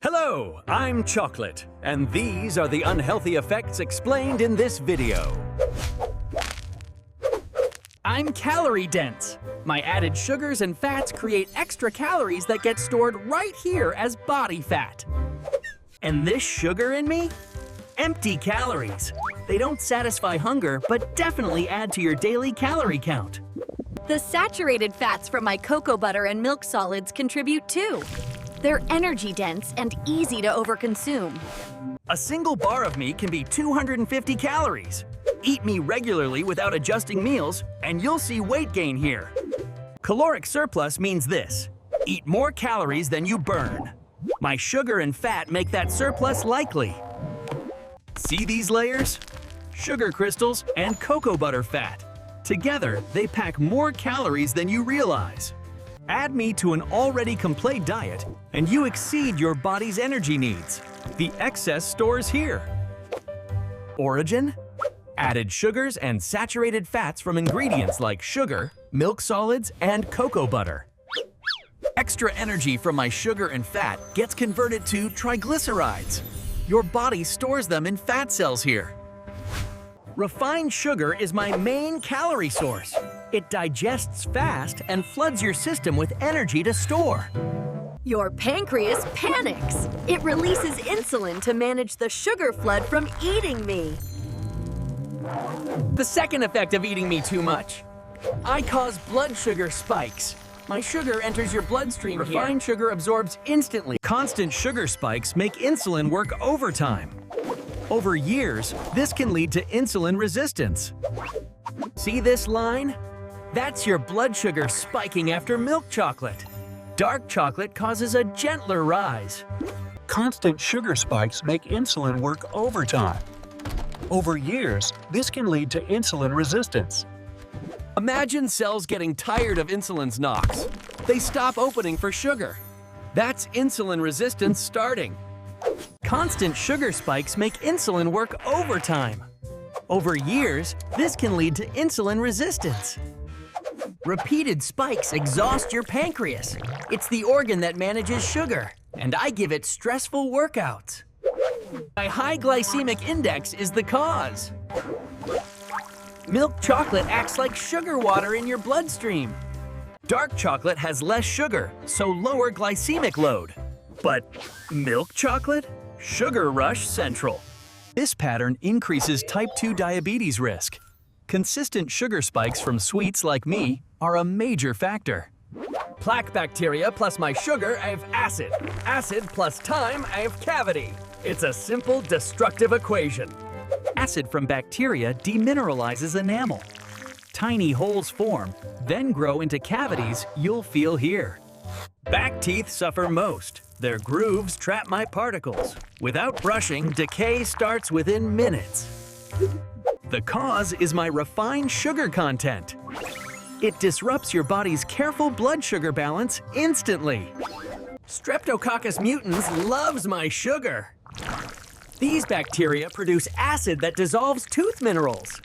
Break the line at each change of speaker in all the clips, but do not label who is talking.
Hello, I'm Chocolate, and these are the unhealthy effects explained in this video.
I'm calorie dense. My added sugars and fats create extra calories that get stored right here as body fat. And this sugar in me? Empty calories. They don't satisfy hunger, but definitely add to your daily calorie count.
The saturated fats from my cocoa butter and milk solids contribute too. They're energy-dense and easy to overconsume.
A single bar of me can be 250 calories. Eat me regularly without adjusting meals, and you'll see weight gain here. Caloric surplus means this: eat more calories than you burn. My sugar and fat make that surplus likely. See these layers? Sugar crystals and cocoa butter fat. Together, they pack more calories than you realize. Add me to an already complete diet, and you exceed your body's energy needs. The excess stores here. Origin? Added sugars and saturated fats from ingredients like sugar, milk solids, and cocoa butter. Extra energy from my sugar and fat gets converted to triglycerides. Your body stores them in fat cells here. Refined sugar is my main calorie source. It digests fast and floods your system with energy to store.
Your pancreas panics. It releases insulin to manage the sugar flood from eating me.
The second effect of eating me too much. I cause blood sugar spikes. My sugar enters your bloodstream here. Refined sugar absorbs instantly. Constant sugar spikes make insulin work overtime. Over years, this can lead to insulin resistance. See this line? That's your blood sugar spiking after milk chocolate. Dark chocolate causes a gentler rise.
Constant sugar spikes make insulin work overtime. Over years, this can lead to insulin resistance.
Imagine cells getting tired of insulin's knocks. They stop opening for sugar. That's insulin resistance starting. Constant sugar spikes make insulin work overtime. Over years, this can lead to insulin resistance. Repeated spikes exhaust your pancreas. It's the organ that manages sugar, and I give it stressful workouts. My high glycemic index is the cause. Milk chocolate acts like sugar water in your bloodstream. Dark chocolate has less sugar, so lower glycemic load. But milk chocolate? Sugar rush central. This pattern increases type 2 diabetes risk. Consistent sugar spikes from sweets like me are a major factor. Plaque bacteria plus my sugar, I have acid. Acid plus time, I have cavity. It's a simple destructive equation. Acid from bacteria demineralizes enamel. Tiny holes form, then grow into cavities you'll feel here. Back teeth suffer most. Their grooves trap my particles. Without brushing, decay starts within minutes. The cause is my refined sugar content. It disrupts your body's careful blood sugar balance instantly. Streptococcus mutans loves my sugar. These bacteria produce acid that dissolves tooth minerals.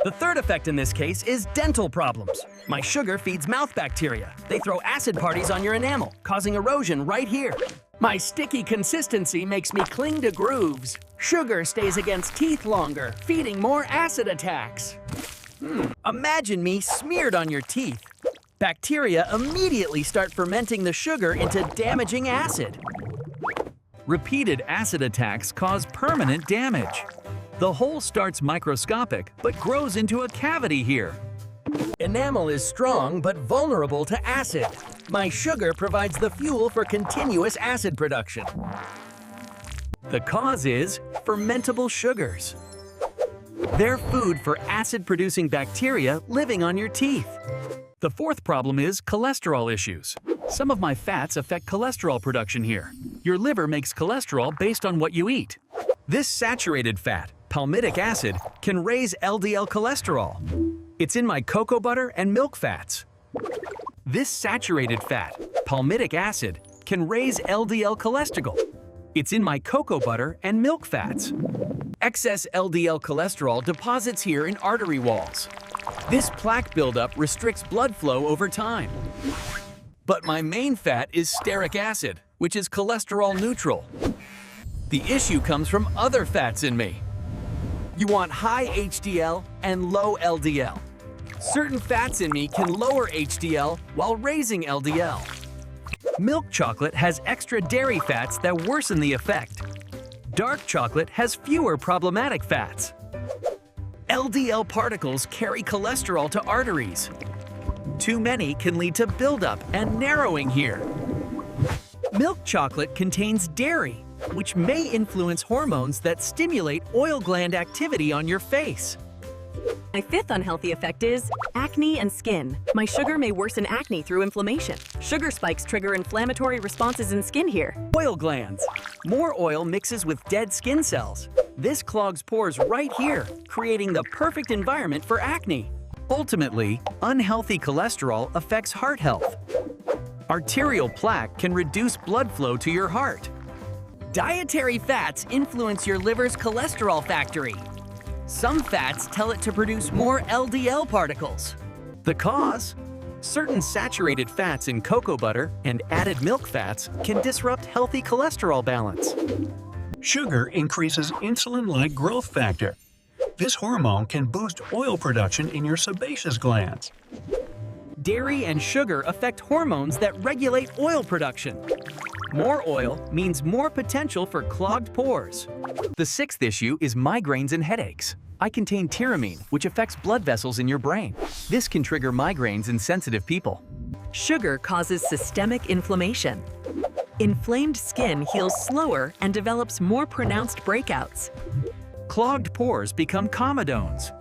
The third effect in this case is dental problems. My sugar feeds mouth bacteria. They throw acid parties on your enamel, causing erosion right here. My sticky consistency makes me cling to grooves. Sugar stays against teeth longer, feeding more acid attacks. Imagine me smeared on your teeth. Bacteria immediately start fermenting the sugar into damaging acid. Repeated acid attacks cause permanent damage. The hole starts microscopic, but grows into a cavity here. Enamel is strong but vulnerable to acid. My sugar provides the fuel for continuous acid production. The cause is fermentable sugars. They're food for acid-producing bacteria living on your teeth. The fourth problem is cholesterol issues. Some of my fats affect cholesterol production here. Your liver makes cholesterol based on what you eat. This saturated fat, palmitic acid, can raise LDL cholesterol. It's in my cocoa butter and milk fats. This saturated fat, palmitic acid, can raise LDL cholesterol. It's in my cocoa butter and milk fats. Excess LDL cholesterol deposits here in artery walls. This plaque buildup restricts blood flow over time. But my main fat is stearic acid. which is cholesterol neutral. The issue comes from other fats in me. You want high HDL and low LDL. Certain fats in me can lower HDL while raising LDL. Milk chocolate has extra dairy fats that worsen the effect. Dark chocolate has fewer problematic fats. LDL particles carry cholesterol to arteries. Too many can lead to buildup and narrowing here. Milk chocolate contains dairy, which may influence hormones that stimulate oil gland activity on your face.
My fifth unhealthy effect is acne and skin. My sugar may worsen acne through inflammation. Sugar spikes trigger inflammatory responses in skin here.
Oil glands. More oil mixes with dead skin cells. This clogs pores right here, creating the perfect environment for acne. Ultimately, unhealthy cholesterol affects heart health. Arterial plaque can reduce blood flow to your heart. Dietary fats influence your liver's cholesterol factory. Some fats tell it to produce more LDL particles. The cause? Certain saturated fats in cocoa butter and added milk fats can disrupt healthy cholesterol balance.
Sugar increases insulin-like growth factor. This hormone can boost oil production in your sebaceous glands.
Dairy and sugar affect hormones that regulate oil production. More oil means more potential for clogged pores. The sixth issue is migraines and headaches. I contain tyramine, which affects blood vessels in your brain. This can trigger migraines in sensitive people.
Sugar causes systemic inflammation. Inflamed skin heals slower and develops more pronounced breakouts.
Clogged pores become comedones.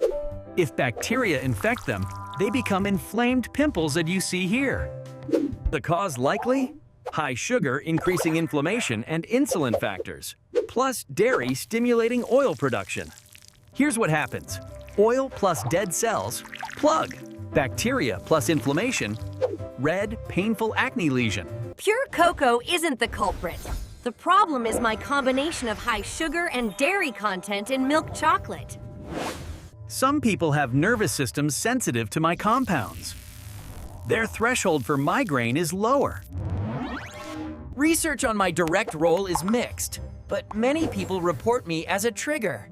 If bacteria infect them, they become inflamed pimples that you see here. The cause likely? High sugar increasing inflammation and insulin factors, plus dairy stimulating oil production. Here's what happens. Oil plus dead cells, plug. Bacteria plus inflammation, red, painful acne lesion.
Pure cocoa isn't the culprit. The problem is my combination of high sugar and dairy content in milk chocolate.
Some people have nervous systems sensitive to my compounds. Their threshold for migraine is lower. Research on my direct role is mixed, but many people report me as a trigger.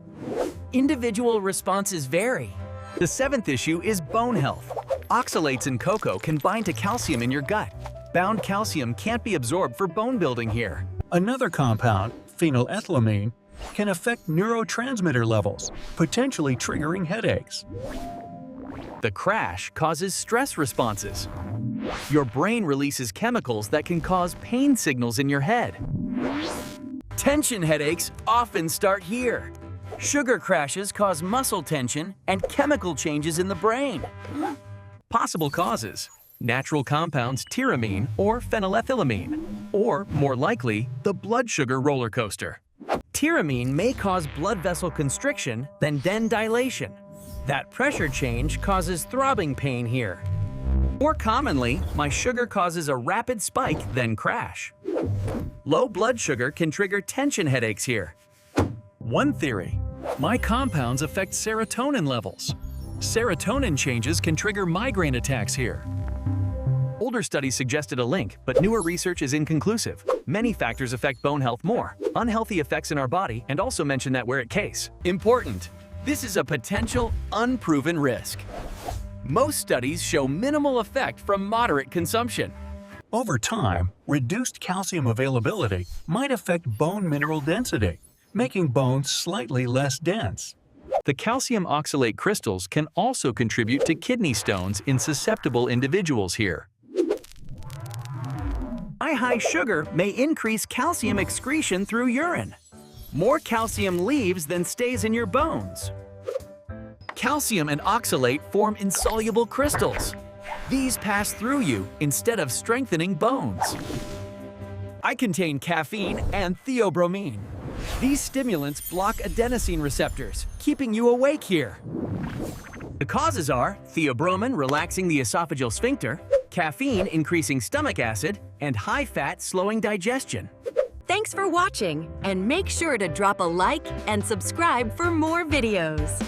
Individual responses vary. The seventh issue is bone health. Oxalates in cocoa can bind to calcium in your gut. Bound calcium can't be absorbed for bone building here.
Another compound, phenylethylamine, can affect neurotransmitter levels, potentially triggering headaches.
The crash causes stress responses. Your brain releases chemicals that can cause pain signals in your head. Tension headaches often start here. Sugar crashes cause muscle tension and chemical changes in the brain. Possible causes: natural compounds tyramine or phenylethylamine, or more likely, the blood sugar roller coaster. Tyramine may cause blood vessel constriction, then dilation. That pressure change causes throbbing pain here. More commonly, my sugar causes a rapid spike, then crash. Low blood sugar can trigger tension headaches here. One theory: my compounds affect serotonin levels. Serotonin changes can trigger migraine attacks here. Older studies suggested a link, but newer research is inconclusive. Many factors affect bone health more. Unhealthy effects in our body, and also mention that we're at case. Important: this is a potential unproven risk. Most studies show minimal effect from moderate consumption.
Over time, reduced calcium availability might affect bone mineral density, making bones slightly less dense.
The calcium oxalate crystals can also contribute to kidney stones in susceptible individuals here. High sugar may increase calcium excretion through urine. More calcium leaves than stays in your bones. Calcium and oxalate form insoluble crystals. These pass through you instead of strengthening bones. I contain caffeine and theobromine. These stimulants block adenosine receptors, keeping you awake here. The causes are theobromine relaxing the esophageal sphincter, caffeine increasing stomach acid, and high fat slowing digestion.
Thanks for watching, and make sure to drop a like and subscribe for more videos.